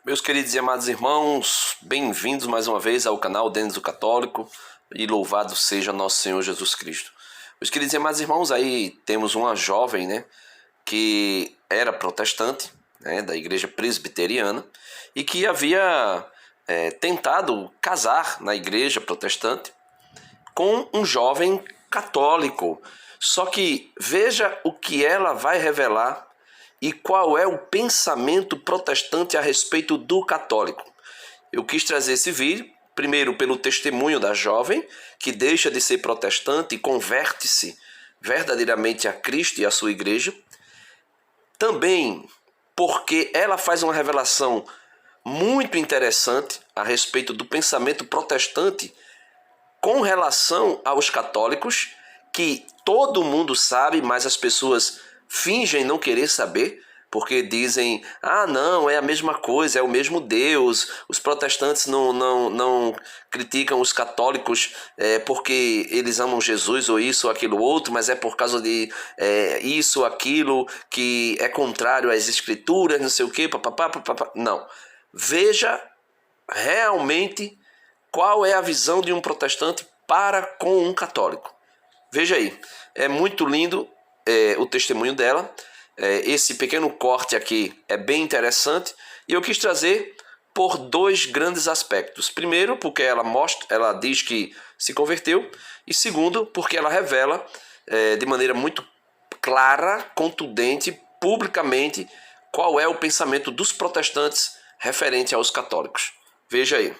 Meus queridos e amados irmãos, bem-vindos mais uma vez ao canal Denis do Católico e louvado seja nosso Senhor Jesus Cristo. Meus queridos e amados irmãos, aí temos uma jovem, que era protestante, da igreja presbiteriana e que havia tentado casar na igreja protestante com um jovem católico. Só que veja o que ela vai revelar e qual é o pensamento protestante a respeito do católico. Eu quis trazer esse vídeo, primeiro pelo testemunho da jovem, que deixa de ser protestante e converte-se verdadeiramente a Cristo e a sua igreja. Também porque ela faz uma revelação muito interessante a respeito do pensamento protestante com relação aos católicos, que todo mundo sabe, mas as pessoas fingem não querer saber, porque dizem, não, é a mesma coisa, é o mesmo Deus. Os protestantes não criticam os católicos porque eles amam Jesus ou isso ou aquilo outro, mas é por causa de isso ou aquilo que é contrário às escrituras, não sei o quê, papapá, papapá. Não. Veja realmente qual é a visão de um protestante para com um católico. Veja aí, é muito lindo o testemunho dela. Esse pequeno corte aqui é bem interessante e eu quis trazer por dois grandes aspectos. Primeiro, porque ela diz que se converteu, e segundo, porque ela revela de maneira muito clara, contundente, publicamente, qual é o pensamento dos protestantes referente aos católicos. Veja aí.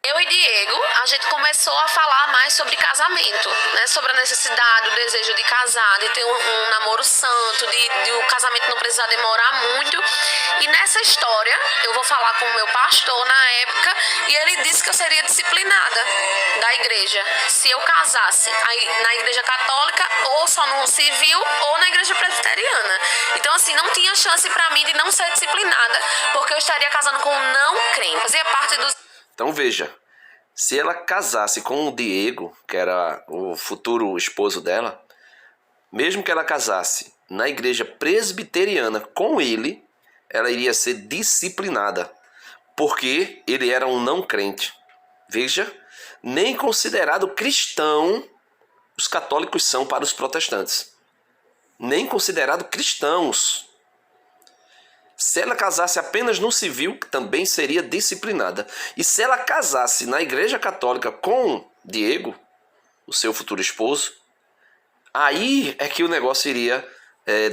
Eu e Diego, a gente começou a falar mais sobre casamento, né? Sobre a necessidade, o desejo de casar, de ter um namoro santo, de o casamento não precisar demorar muito. E nessa história, eu vou falar com o meu pastor na época, e ele disse que eu seria disciplinada da igreja se eu casasse na igreja católica, ou só no civil, ou na igreja presbiteriana. Então, assim, não tinha chance pra mim de não ser disciplinada, porque eu estaria casando com um não crente. Fazia parte dos... Então veja, se ela casasse com o Diego, que era o futuro esposo dela, mesmo que ela casasse na igreja presbiteriana com ele, ela iria ser disciplinada, porque ele era um não crente. Veja, nem considerado cristão os católicos são para os protestantes. Nem considerado cristãos. Se ela casasse apenas no civil, também seria disciplinada. E se ela casasse na igreja católica com Diego, o seu futuro esposo, aí é que o negócio iria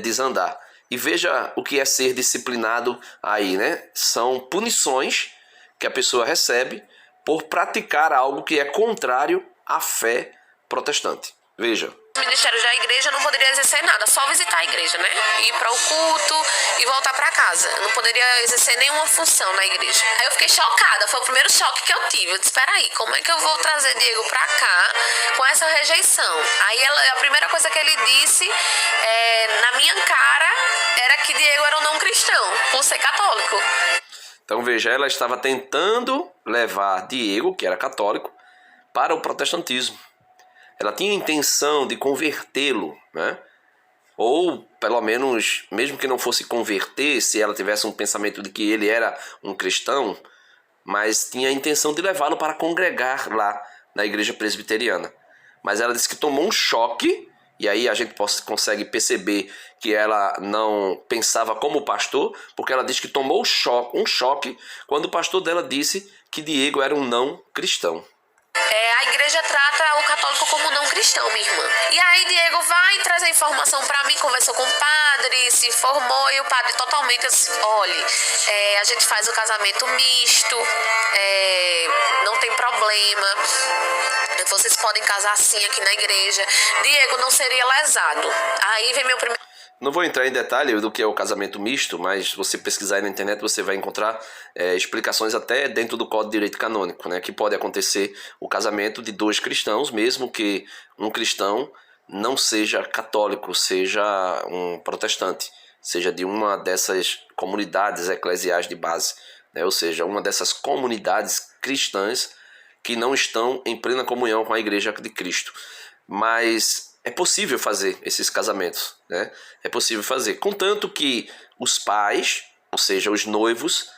desandar. E veja o que é ser disciplinado aí, São punições que a pessoa recebe por praticar algo que é contrário à fé protestante. Veja. Ministérios da igreja, eu não poderia exercer nada, só visitar a igreja, Ir para o culto e voltar para casa. Eu não poderia exercer nenhuma função na igreja. Aí eu fiquei chocada, foi o primeiro choque que eu tive. Eu disse, espera aí, como é que eu vou trazer Diego para cá com essa rejeição? Aí a primeira coisa que ele disse na minha cara era que Diego era um não cristão, por ser católico. Então veja, ela estava tentando levar Diego, que era católico, para o protestantismo. Ela tinha a intenção de convertê-lo, Ou, pelo menos, mesmo que não fosse converter, se ela tivesse um pensamento de que ele era um cristão, mas tinha a intenção de levá-lo para congregar lá na igreja presbiteriana. Mas ela disse que tomou um choque, e aí a gente consegue perceber que ela não pensava como pastor, porque ela disse que tomou um choque quando o pastor dela disse que Diego era um não cristão. A igreja trata o católico como não cristão, minha irmã. E aí Diego vai trazer informação pra mim, conversou com o padre, se formou, e o padre totalmente assim, olha, a gente faz o casamento misto, não tem problema, vocês podem casar sim aqui na igreja. Diego não seria lesado. Aí vem meu primeiro... Não vou entrar em detalhe do que é o casamento misto, mas se você pesquisar aí na internet você vai encontrar explicações até dentro do Código de Direito Canônico, que pode acontecer o casamento de dois cristãos, mesmo que um cristão não seja católico, seja um protestante, seja de uma dessas comunidades eclesiais de base, ou seja, uma dessas comunidades cristãs que não estão em plena comunhão com a Igreja de Cristo. Mas é possível fazer esses casamentos, É possível fazer, contanto que os pais, ou seja, os noivos,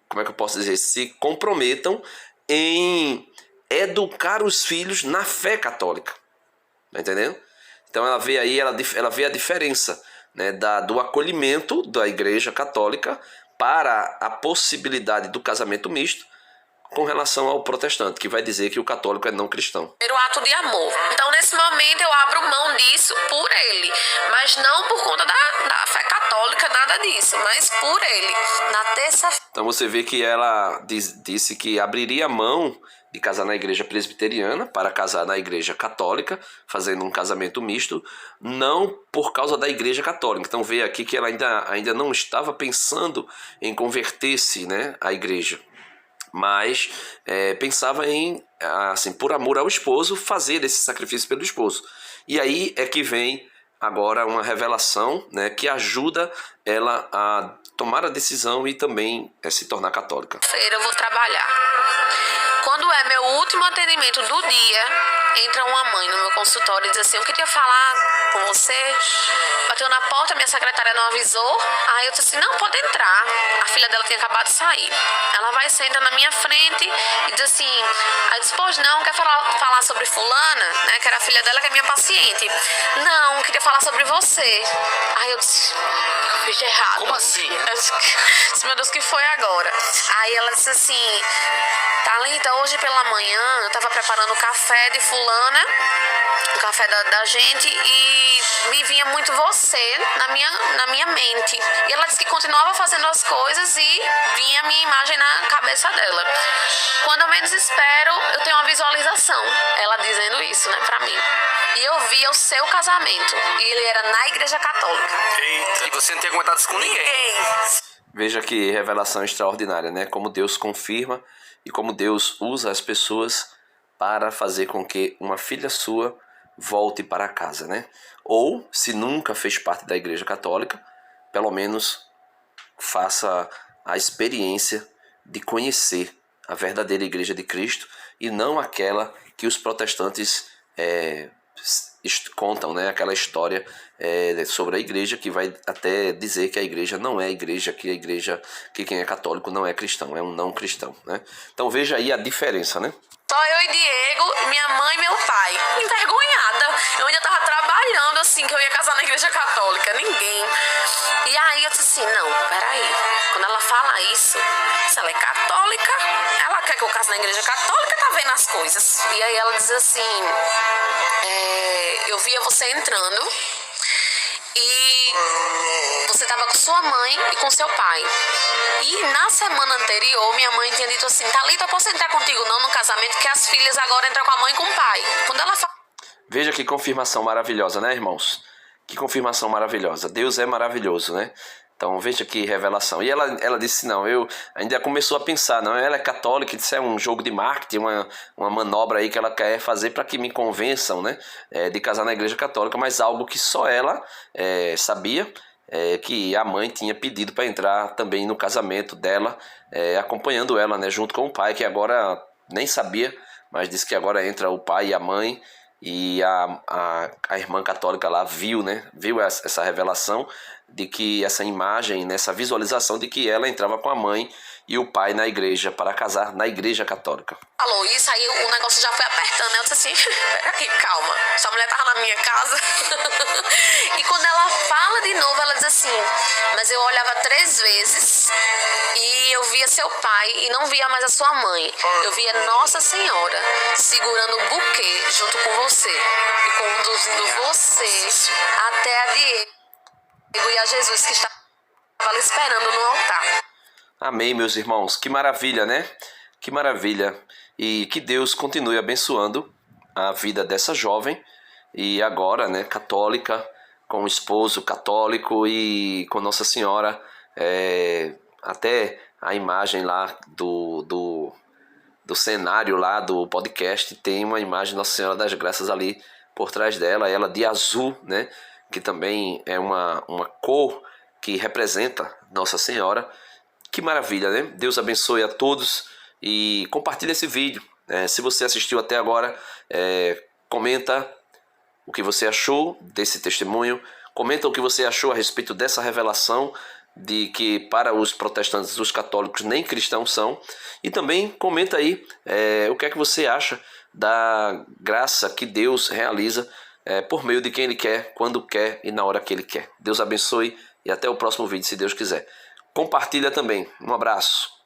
como é que eu posso dizer, se comprometam em educar os filhos na fé católica. Tá entendendo? Então ela vê aí, ela vê a diferença, né, do acolhimento da Igreja Católica para a possibilidade do casamento misto com relação ao protestante, que vai dizer que o católico é não cristão. Primeiro ato de amor. Então, nesse momento, eu abro mão disso por ele. Mas não por conta da fé católica, nada disso. Mas por ele. Na terça-feira. Então você vê que ela disse que abriria mão de casar na igreja presbiteriana para casar na igreja católica, fazendo um casamento misto, não por causa da igreja católica. Então vê aqui que ela ainda não estava pensando em converter-se, né, à igreja, mas pensava em, assim, por amor ao esposo, fazer esse sacrifício pelo esposo. E aí é que vem agora uma revelação, né, que ajuda ela a tomar a decisão e também se tornar católica. Eu vou trabalhar. Quando é meu último atendimento do dia, entra uma mãe no meu consultório e diz assim: eu queria falar com você. Bateu na porta, minha secretária não avisou. Aí eu disse assim: não, pode entrar. A filha dela tinha acabado de sair. Ela vai, senta na minha frente e diz assim: aí eu disse, pois não, quer falar sobre fulana, né, que era a filha dela, que é minha paciente. Não, queria falar sobre você. Aí eu disse: fiz de errado. Como assim? Eu disse, meu Deus, que foi agora? Aí ela disse assim: Thalita, hoje pela manhã eu tava preparando o café de fulana, o café da gente, e me vinha muito você na minha mente. E ela disse que continuava fazendo as coisas e vinha a minha imagem na cabeça dela. Quando eu menos espero, eu tenho uma visualização, ela dizendo isso, né, pra mim. E eu via o seu casamento, e ele era na igreja católica. Eita. E você não tinha comentado isso com ninguém? Veja que revelação extraordinária, né? Como Deus confirma e como Deus usa as pessoas para fazer com que uma filha sua volte para casa, né? Ou, se nunca fez parte da Igreja Católica, pelo menos faça a experiência de conhecer a verdadeira Igreja de Cristo e não aquela que os protestantes contam, né? Aquela história sobre a igreja, que vai até dizer que a igreja não é igreja, que quem é católico não é cristão, é um não cristão, né? Então veja aí a diferença, né? Só eu e Diego, minha mãe e meu pai. Envergonhada. Eu ainda tava trabalhando assim, que eu ia casar na igreja católica. Ninguém. E aí eu disse assim: não, peraí. Quando ela fala isso, se ela é católica, ela quer que eu case na igreja católica, tá vendo as coisas. E aí ela diz assim: eu via você entrando e você tava com sua mãe e com seu pai. E na semana anterior, minha mãe tinha dito assim: Thalita, eu posso entrar contigo não no casamento, que as filhas agora entram com a mãe e com o pai. Quando ela fala... Veja que confirmação maravilhosa, né, irmãos? Que confirmação maravilhosa. Deus é maravilhoso, né? Então veja que revelação. E ela disse: não, eu ainda começou a pensar, não, ela é católica, isso é um jogo de marketing, uma manobra aí que ela quer fazer para que me convençam, né, de casar na igreja católica, mas algo que só ela sabia, que a mãe tinha pedido para entrar também no casamento dela, acompanhando ela, né, junto com o pai, que agora nem sabia, mas disse que agora entra o pai e a mãe. E a irmã católica lá viu, né? Viu essa revelação de que essa imagem, nessa visualização de que ela entrava com a mãe e o pai na igreja para casar na igreja católica. Falou isso, aí o negócio já foi apertando, né? Eu disse assim: peraí, calma, sua mulher tava na minha casa. E quando ela fala de novo, ela diz assim: mas eu olhava 3 vezes e eu via seu pai e não via mais a sua mãe. Eu via Nossa Senhora segurando o buquê junto com você e conduzindo você até a Diego e a Jesus, que estava ali esperando no altar. Amém, meus irmãos. Que maravilha, né? Que maravilha. E que Deus continue abençoando a vida dessa jovem. E agora, né, católica, com o esposo católico e com Nossa Senhora. Até a imagem lá do cenário lá do podcast tem uma imagem de Nossa Senhora das Graças ali por trás dela. Ela de azul, né? Que também é uma cor que representa Nossa Senhora. Que maravilha, né? Deus abençoe a todos e compartilhe esse vídeo. Se você assistiu até agora, comenta o que você achou desse testemunho, comenta o que você achou a respeito dessa revelação de que para os protestantes, os católicos nem cristãos são. E também comenta aí o que é que você acha da graça que Deus realiza por meio de quem Ele quer, quando quer e na hora que Ele quer. Deus abençoe e até o próximo vídeo, se Deus quiser. Compartilha também. Um abraço.